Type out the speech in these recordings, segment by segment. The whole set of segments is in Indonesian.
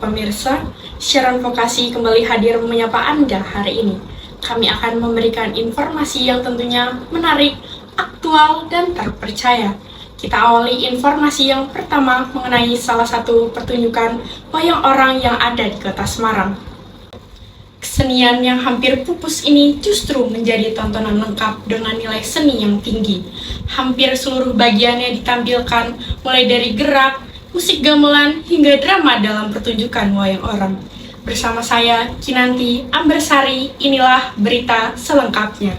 pemirsa, siaran vokasi kembali hadir menyapa Anda hari ini. Kami akan memberikan informasi yang tentunya menarik, aktual, dan terpercaya. Kita awali informasi yang pertama mengenai salah satu pertunjukan wayang orang yang ada di Kota Semarang. Kesenian yang hampir pupus ini justru menjadi tontonan lengkap dengan nilai seni yang tinggi. Hampir seluruh bagiannya ditampilkan, mulai dari gerak, musik gamelan, hingga drama dalam pertunjukan wayang orang. Bersama saya, Kinanti Ambersari, inilah berita selengkapnya.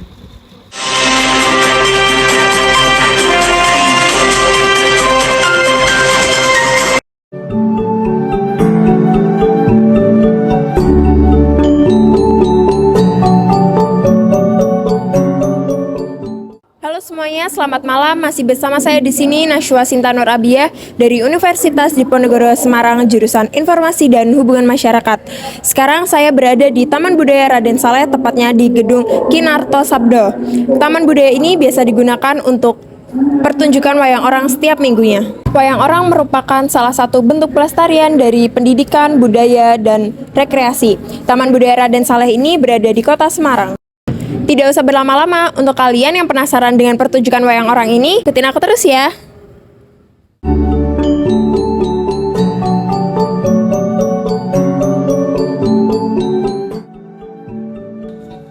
Semuanya, selamat malam. Masih bersama saya di sini Nashwa Sinta Nur Abiyah dari Universitas Diponegoro Semarang, jurusan Informasi dan Hubungan Masyarakat. Sekarang saya berada di Taman Budaya Raden Saleh, tepatnya di Gedung Kinarto Sabdo. Taman budaya ini biasa digunakan untuk pertunjukan wayang orang setiap minggunya. Wayang orang merupakan salah satu bentuk pelestarian dari pendidikan, budaya, dan rekreasi. Taman Budaya Raden Saleh ini berada di Kota Semarang. Tidak usah berlama-lama, untuk kalian yang penasaran dengan pertunjukan wayang orang ini, ikutin aku terus ya.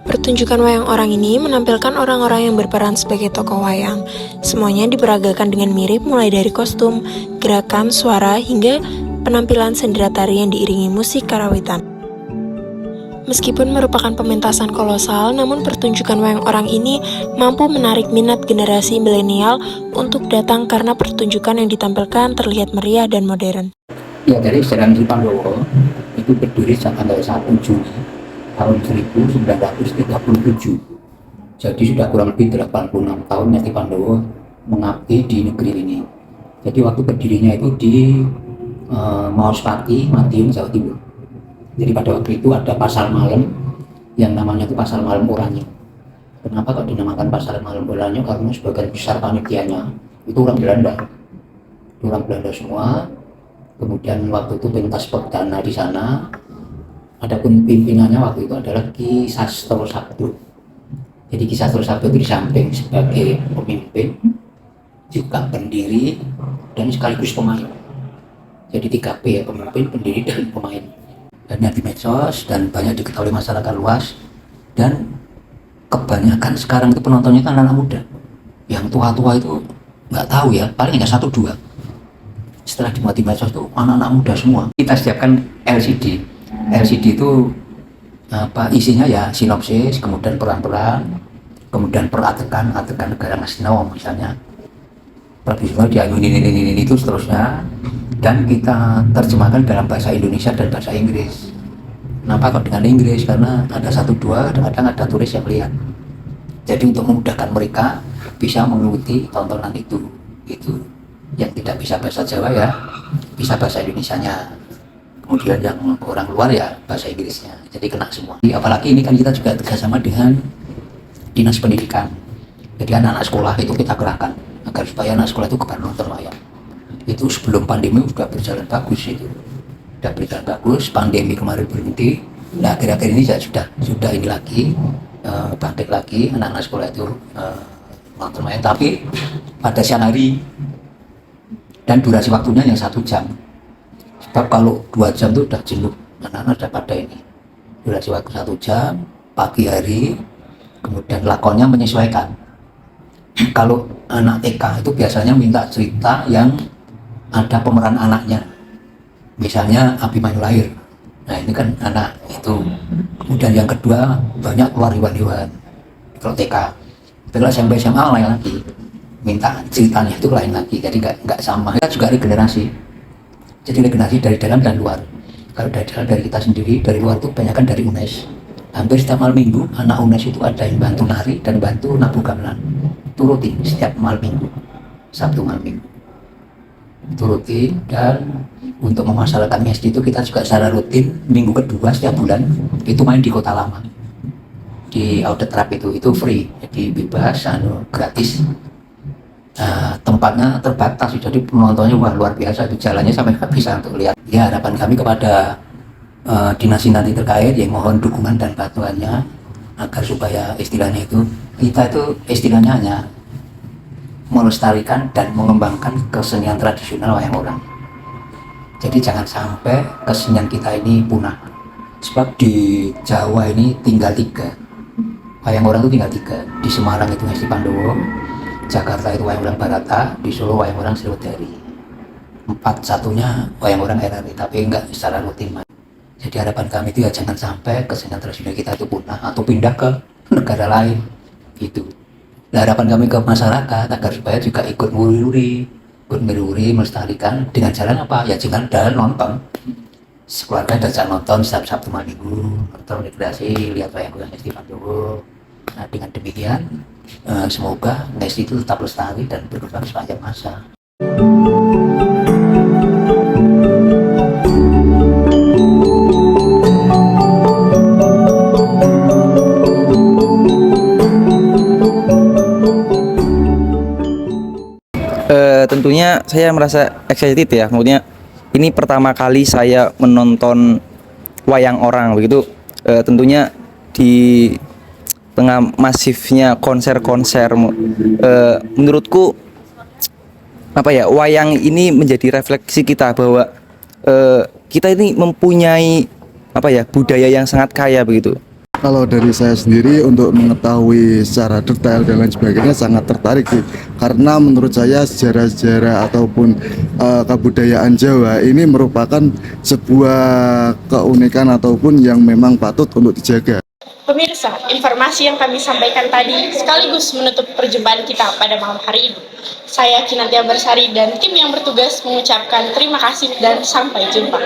Pertunjukan wayang orang ini menampilkan orang-orang yang berperan sebagai tokoh wayang. Semuanya diperagakan dengan mirip, mulai dari kostum, gerakan, suara, hingga penampilan sendera tari yang diiringi musik karawitan. Meskipun merupakan pementasan kolosal, namun pertunjukan wayang orang ini mampu menarik minat generasi milenial untuk datang karena pertunjukan yang ditampilkan terlihat meriah dan modern. Ya, dari sejarah Sri Pandowo itu berdiri sejak tanggal 1 Juni tahun 1937. Jadi sudah kurang lebih 86 tahun Sri Pandowo mengabdi di negeri ini. Jadi waktu berdirinya itu di Maospati, Madiun, Jawa Timur. Jadi pada waktu itu ada pasar malam yang namanya itu pasar malam Oranye. Kenapa kok dinamakan pasar malam Oranye? Karena sebagian besar panitianya itu orang Belanda. Orang Belanda semua. Kemudian waktu itu pentas perdana di sana. Adapun pimpinannya waktu itu adalah Ki Sastro Sabdo. Jadi Ki Sastro Sabdo itu di samping sebagai pemimpin, juga pendiri dan sekaligus pemain. Jadi 3P ya, pemimpin, pendiri, dan pemain. Dan di medsos dan banyak diketahui masyarakat luas, dan kebanyakan sekarang itu penontonnya kan anak muda. Yang tua-tua itu nggak tahu ya, paling nggak 1-2. Setelah dimuat di medsos itu anak-anak muda semua. Kita siapkan LCD. LCD itu isinya ya sinopsis, kemudian peran-peran, kemudian peradegan negara Ngasino misalnya. Tradisional di ini itu seterusnya, dan kita terjemahkan dalam bahasa Indonesia dan bahasa Inggris. Kenapa kok dengan Inggris? Karena ada 1-2, kadang-kadang ada turis yang lihat. Jadi untuk memudahkan mereka bisa mengikuti tontonan itu yang tidak bisa bahasa Jawa ya bisa bahasa Indonesianya, kemudian yang orang luar ya bahasa Inggrisnya, jadi kena semua. Apalagi ini kan kita juga kerjasama dengan Dinas Pendidikan. Jadi anak-anak sekolah itu kita kerahkan agar supaya anak sekolah itu kepada nonton wayang. Itu sebelum pandemi sudah berjalan bagus itu. Sudah berjalan bagus, pandemi kemarin berhenti. Nah, akhir-akhir ini sudah ini lagi, bangkit lagi anak-anak sekolah itu nonton wayang. Tapi pada siang hari dan durasi waktunya yang 1 jam. Sebab kalau 2 jam itu sudah jenuh, anak-anak sudah pada ini. Durasi waktu 1 jam, pagi hari, kemudian lakonnya menyesuaikan. Kalau anak TK itu biasanya minta cerita yang ada pemeran anaknya, misalnya Abimanyu Lahir. Nah ini kan anak itu. Kemudian yang kedua banyak keluar hewan-hewan. Kalau TK, kalau SMP SMA lain lagi, minta ceritanya itu lain lagi. Jadi nggak sama. Kita juga regenerasi. Jadi regenerasi dari dalam dan luar. Kalau dari dalam dari kita sendiri, dari luar itu kebanyakan dari UNES. Hampir setiap malam minggu anak UNES itu ada yang bantu nari dan bantu nabuh gamelan. Itu rutin setiap malam minggu, Sabtu malam minggu. Itu rutin, dan untuk memasalahkan SD itu kita juga secara rutin minggu kedua setiap bulan itu main di Kota Lama, di Audit Trap itu free, jadi bebas, gratis. Tempatnya terbatas, jadi penontonnya wah luar biasa, itu jalannya sampai nggak bisa untuk lihat. Ya, harapan kami kepada dinas nanti terkait, ya mohon dukungan dan bantuannya agar supaya istilahnya itu, kita itu istilahnya hanya melestarikan dan mengembangkan kesenian tradisional wayang orang. Jadi jangan sampai kesenian kita ini punah. Sebab di Jawa ini tinggal 3. Wayang orang itu tinggal 3. Di Semarang itu Ngesti Pandowo, Jakarta itu wayang orang Barata, di Solo wayang orang Sriwedari. 4-1-nya wayang orang RRI, tapi enggak secara rutin. Jadi harapan kami itu ya jangan sampai kesenian tradisional kita itu punah atau pindah ke negara lain gitu. Nah, harapan kami ke masyarakat agar supaya juga ikut nguri-nguri melestarikan dengan jalan apa? Ya jangan jalan nonton. Sekeluarga diajak nonton setiap Sabtu Minggu, nonton rekreasi, lihat wayang orang Ngesti Pandowo. Nah, dengan demikian semoga Ngesti itu tetap lestari dan berkembang sepanjang masa. Tentunya saya merasa excited ya, maksudnya ini pertama kali saya menonton wayang orang begitu. Tentunya di tengah masifnya konser-konser, menurutku apa ya, wayang ini menjadi refleksi kita bahwa kita ini mempunyai apa ya, budaya yang sangat kaya begitu. Kalau dari saya sendiri untuk mengetahui secara detail dan lain sebagainya sangat tertarik sih, karena menurut saya sejarah-sejarah ataupun kebudayaan Jawa ini merupakan sebuah keunikan ataupun yang memang patut untuk dijaga. Pemirsa, informasi yang kami sampaikan tadi sekaligus menutup perjumpaan kita pada malam hari ini. Saya Kinantia Bersari dan tim yang bertugas mengucapkan terima kasih dan sampai jumpa.